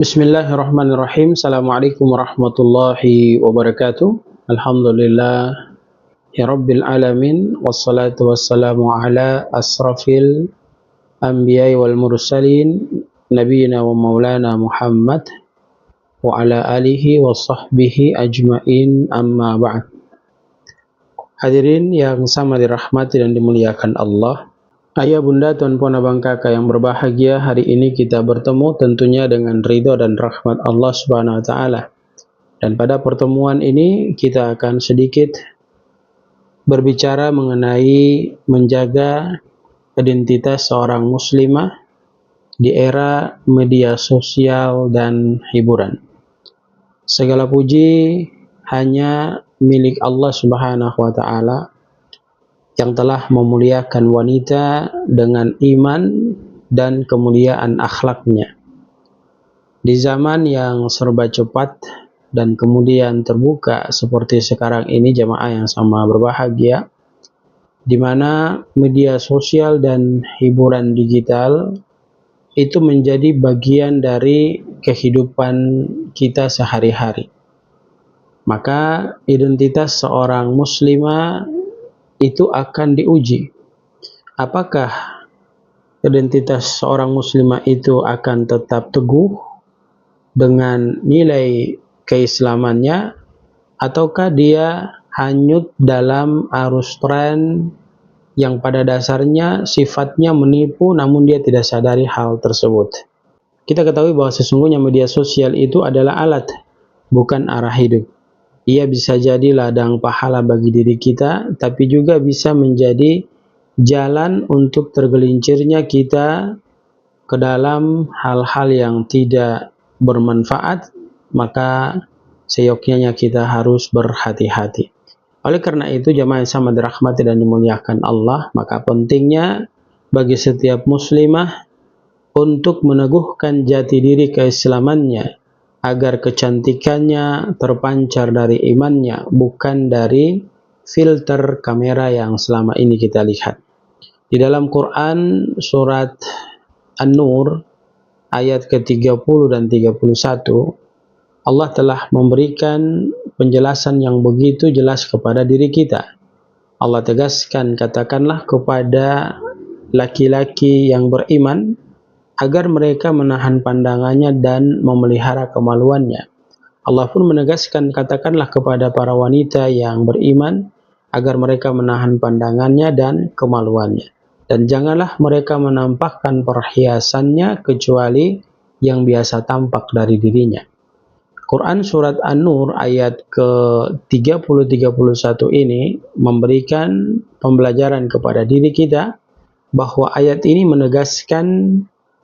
Bismillahirrahmanirrahim. Assalamualaikum warahmatullahi wabarakatuh. Alhamdulillah ya rabbil alamin, wassalatu wassalamu ala asrafil anbiya'i wal mursalin, nabiyina wa maulana Muhammad wa ala alihi wa sahbihi ajmain, amma ba'd. Hadirin yang sama dirahmati dan dimuliakan Allah, ayah, bunda, tuan puan, abang, kakak yang berbahagia, hari ini kita bertemu tentunya dengan ridho dan rahmat Allah Subhanahu wa taala. Dan pada pertemuan ini kita akan sedikit berbicara mengenai menjaga identitas seorang muslimah di era media sosial dan hiburan. Segala puji hanya milik Allah Subhanahu wa taala yang telah memuliakan wanita dengan iman dan kemuliaan akhlaknya. Di zaman yang serba cepat dan kemudian terbuka seperti sekarang ini, jamaah yang sama berbahagia, di mana media sosial dan hiburan digital itu menjadi bagian dari kehidupan kita sehari-hari. Maka identitas seorang muslimah itu akan diuji. Apakah identitas seorang muslimah itu akan tetap teguh dengan nilai keislamannya, ataukah dia hanyut dalam arus tren yang pada dasarnya sifatnya menipu namun dia tidak sadari hal tersebut. Kita ketahui bahwa sesungguhnya media sosial itu adalah alat, bukan arah hidup. Ia bisa jadi ladang pahala bagi diri kita, tapi juga bisa menjadi jalan untuk tergelincirnya kita ke dalam hal-hal yang tidak bermanfaat. Maka seyogyanya kita harus berhati-hati. Oleh karena itu, jamaah yang sama dirahmati dan dimuliakan Allah, maka pentingnya bagi setiap muslimah untuk meneguhkan jati diri keislamannya, agar kecantikannya terpancar dari imannya, bukan dari filter kamera yang selama ini kita lihat. Di dalam Quran surat An-Nur ayat ke-30 dan 31, Allah telah memberikan penjelasan yang begitu jelas kepada diri kita. Allah tegaskan, katakanlah kepada laki-laki yang beriman agar mereka menahan pandangannya dan memelihara kemaluannya. Allah pun menegaskan, katakanlah kepada para wanita yang beriman agar mereka menahan pandangannya dan kemaluannya. Dan janganlah mereka menampakkan perhiasannya kecuali yang biasa tampak dari dirinya. Quran surat An-Nur ayat ke-30-31 ini memberikan pembelajaran kepada diri kita bahwa ayat ini menegaskan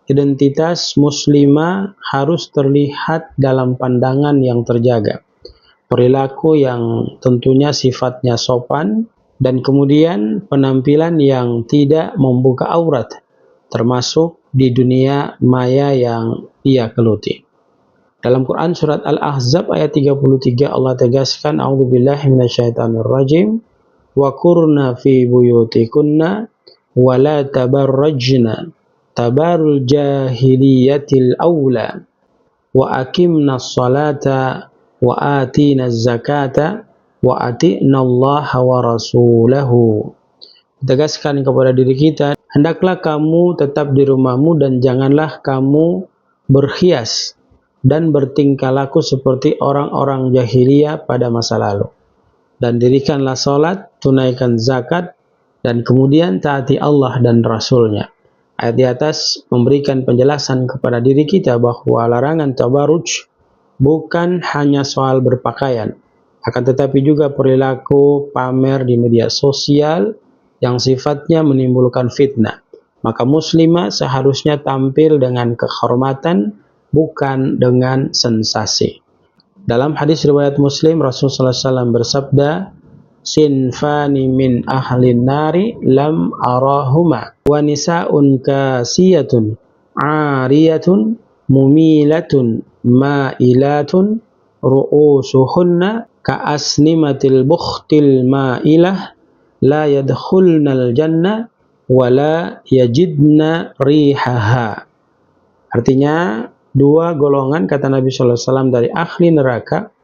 identitas muslimah harus terlihat dalam pandangan yang terjaga, perilaku yang tentunya sifatnya sopan, dan kemudian penampilan yang tidak membuka aurat, termasuk di dunia maya yang ia geluti. Dalam Quran surat Al-Ahzab ayat 33 Allah tegaskan, a'udzubillahi minasyaitonirrajim, wa qurna fi buyutikunna wa la tabarrajna tabarul jahiliyatil awla wa aqimna sholata wa atina zakata wa atina Allah wa rasulahu. Tegaskan kepada diri kita, hendaklah kamu tetap di rumahmu dan janganlah kamu berhias dan bertingkah laku seperti orang-orang jahiliyah pada masa lalu. Dan dirikanlah salat, tunaikan zakat, dan kemudian taati Allah dan Rasulnya. Ayat di atas memberikan penjelasan kepada diri kita bahwa larangan tabaruj bukan hanya soal berpakaian, akan tetapi juga perilaku pamer di media sosial yang sifatnya menimbulkan fitnah. Maka muslimah seharusnya tampil dengan kehormatan, bukan dengan sensasi. Dalam hadis riwayat Muslim, Rasulullah SAW bersabda, sinfani min ahlin nari lam arahuma wa nisa'un kasiyatun ariyatun mumilatun ma'ilatun ru'usuhunna ka'asnimatil bukhtil ma'ilah la yadkhulnal jannah wa la yajidna rihaha. Artinya, dua golongan, kata Nabi SAW, dari ahli neraka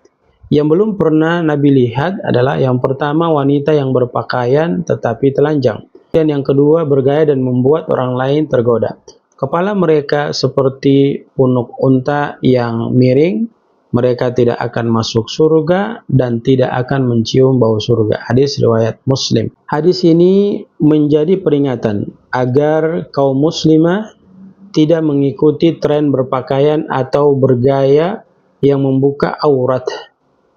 yang belum pernah Nabi lihat adalah yang pertama, wanita yang berpakaian tetapi telanjang. Dan yang kedua, bergaya dan membuat orang lain tergoda. Kepala mereka seperti punuk unta yang miring. Mereka tidak akan masuk surga dan tidak akan mencium bau surga. Hadis riwayat Muslim. Hadis ini menjadi peringatan agar kaum muslimah tidak mengikuti tren berpakaian atau bergaya yang membuka aurat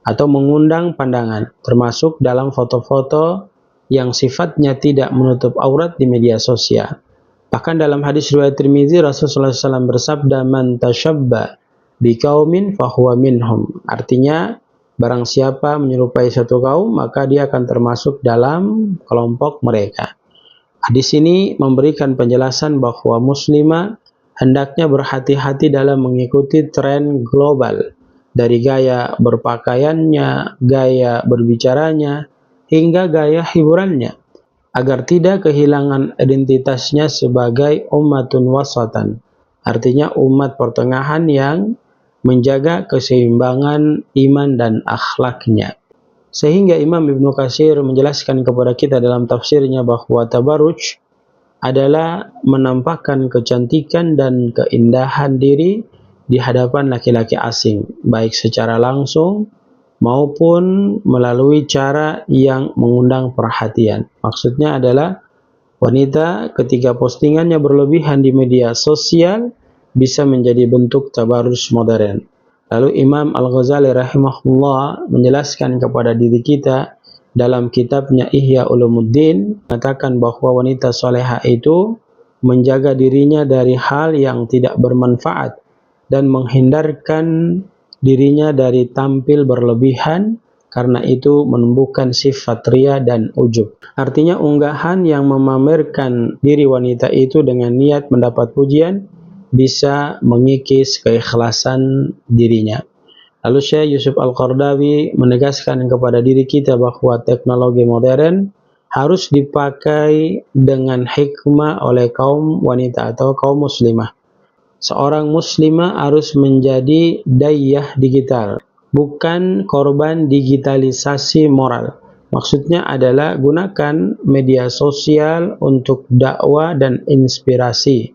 atau mengundang pandangan, termasuk dalam foto-foto yang sifatnya tidak menutup aurat di media sosial. Bahkan dalam hadis riwayat Tirmizi, Rasulullah SAW bersabda, "Man tashabba biqaumin fahuwa minhum." Artinya, barang siapa menyerupai satu kaum, maka dia akan termasuk dalam kelompok mereka. Hadis ini memberikan penjelasan bahwa muslimah hendaknya berhati-hati dalam mengikuti tren global, dari gaya berpakaiannya, gaya berbicaranya, hingga gaya hiburannya, agar tidak kehilangan identitasnya sebagai ummatun wasatan, artinya umat pertengahan yang menjaga keseimbangan iman dan akhlaknya. Sehingga Imam Ibnu Katsir menjelaskan kepada kita dalam tafsirnya bahwa tabarruj adalah menampakkan kecantikan dan keindahan diri di hadapan laki-laki asing, baik secara langsung maupun melalui cara yang mengundang perhatian. Maksudnya adalah wanita ketika postingannya berlebihan di media sosial bisa menjadi bentuk tabarruj modern. Lalu Imam Al-Ghazali rahimahullah menjelaskan kepada diri kita dalam kitabnya Ihya Ulumuddin, mengatakan bahwa wanita soleha itu menjaga dirinya dari hal yang tidak bermanfaat dan menghindarkan dirinya dari tampil berlebihan, karena itu menumbuhkan sifat ria dan ujub. Artinya unggahan yang memamerkan diri wanita itu dengan niat mendapat pujian bisa mengikis keikhlasan dirinya. Lalu Syekh Yusuf Al-Qaradawi menegaskan kepada diri kita bahwa teknologi modern harus dipakai dengan hikmah oleh kaum wanita atau kaum muslimah. Seorang muslimah harus menjadi daiyah digital, bukan korban digitalisasi moral. Maksudnya adalah gunakan media sosial untuk dakwah dan inspirasi,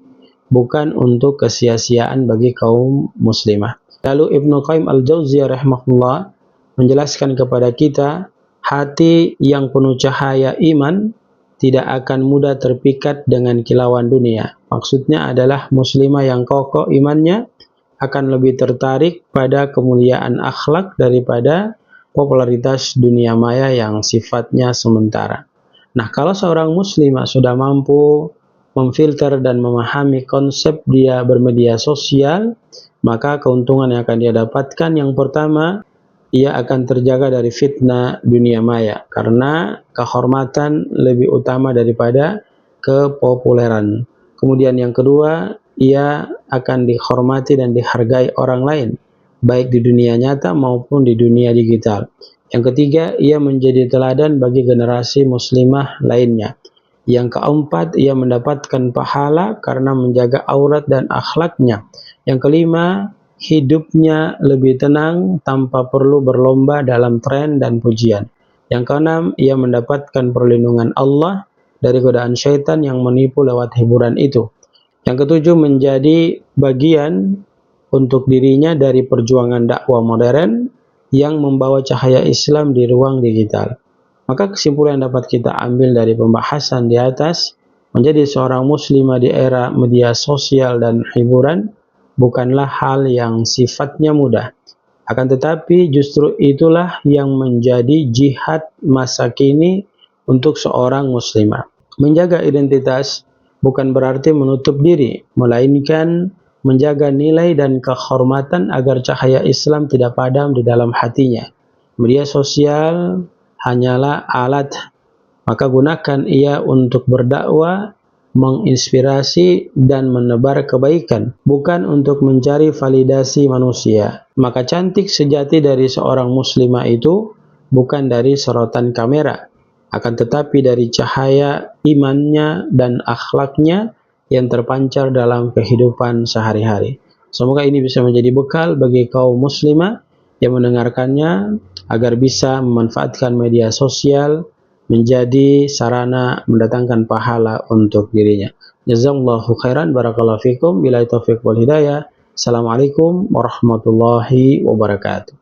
bukan untuk kesia-siaan bagi kaum muslimah. Lalu Ibnu Qayyim Al-Jauziyah rahimahullah menjelaskan kepada kita, hati yang penuh cahaya iman tidak akan mudah terpikat dengan kilauan dunia. Maksudnya adalah muslimah yang kokoh imannya akan lebih tertarik pada kemuliaan akhlak daripada popularitas dunia maya yang sifatnya sementara. Nah, kalau seorang muslimah sudah mampu memfilter dan memahami konsep dia bermedia sosial, maka keuntungan yang akan dia dapatkan yang pertama, ia akan terjaga dari fitnah dunia maya, karena kehormatan lebih utama daripada kepopuleran. Kemudian yang kedua, ia akan dihormati dan dihargai orang lain, baik di dunia nyata maupun di dunia digital. Yang ketiga, ia menjadi teladan bagi generasi muslimah lainnya. Yang keempat, ia mendapatkan pahala karena menjaga aurat dan akhlaknya. Yang kelima, hidupnya lebih tenang tanpa perlu berlomba dalam tren dan pujian. Yang keenam, ia mendapatkan perlindungan Allah dari godaan syaitan yang menipu lewat hiburan itu. Yang ketujuh, menjadi bagian untuk dirinya dari perjuangan dakwah modern yang membawa cahaya Islam di ruang digital. Maka kesimpulan yang dapat kita ambil dari pembahasan di atas, menjadi seorang muslimah di era media sosial dan hiburan bukanlah hal yang sifatnya mudah. Akan tetapi justru itulah yang menjadi jihad masa kini untuk seorang muslimah. Menjaga identitas bukan berarti menutup diri, melainkan menjaga nilai dan kehormatan agar cahaya Islam tidak padam di dalam hatinya. Media sosial hanyalah alat, maka gunakan ia untuk berdakwah, menginspirasi dan menebar kebaikan, bukan untuk mencari validasi manusia. Maka cantik sejati dari seorang muslimah itu bukan dari sorotan kamera, akan tetapi dari cahaya imannya dan akhlaknya yang terpancar dalam kehidupan sehari-hari. Semoga ini bisa menjadi bekal bagi kaum muslimah yang mendengarkannya agar bisa memanfaatkan media sosial menjadi sarana mendatangkan pahala untuk dirinya. Jazakallahu khairan, barakallahu fikum, billahi taufiq wal hidayah. Assalamualaikum warahmatullahi wabarakatuh.